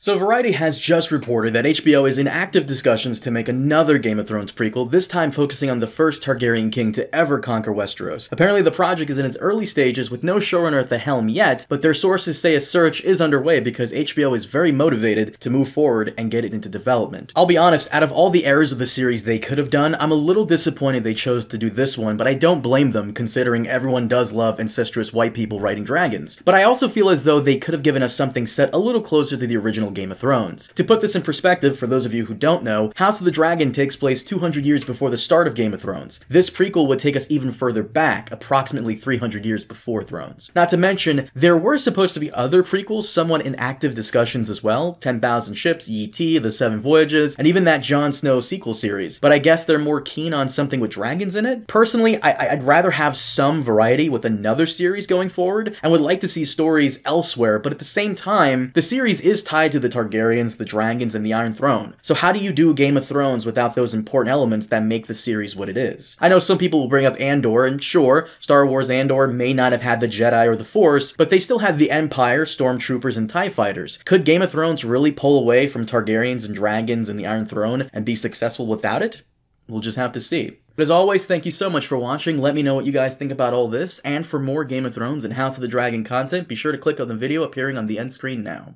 So Variety has just reported that HBO is in active discussions to make another Game of Thrones prequel, this time focusing on the first Targaryen king to ever conquer Westeros. Apparently the project is in its early stages with no showrunner at the helm yet, but their sources say a search is underway because HBO is very motivated to move forward and get it into development. I'll be honest, out of all the eras of the series they could have done, I'm a little disappointed they chose to do this one, but I don't blame them considering everyone does love incestuous white people riding dragons. But I also feel as though they could have given us something set a little closer to the original Game of Thrones. To put this in perspective, for those of you who don't know, House of the Dragon takes place 200 years before the start of Game of Thrones. This prequel would take us even further back, approximately 300 years before Thrones. Not to mention, there were supposed to be other prequels somewhat in active discussions as well, 10,000 Ships, E.T., The Seven Voyages, and even that Jon Snow sequel series, but I guess they're more keen on something with dragons in it. Personally, I'd rather have some variety with another series going forward, and would like to see stories elsewhere, but at the same time, the series is tied to the Targaryens, the dragons, and the Iron Throne. So how do you do Game of Thrones without those important elements that make the series what it is? I know some people will bring up Andor, and sure, Star Wars Andor may not have had the Jedi or the Force, but they still had the Empire, Stormtroopers, and TIE Fighters. Could Game of Thrones really pull away from Targaryens and dragons and the Iron Throne and be successful without it? We'll just have to see. But as always, thank you so much for watching. Let me know what you guys think about all this, and for more Game of Thrones and House of the Dragon content, be sure to click on the video appearing on the end screen now.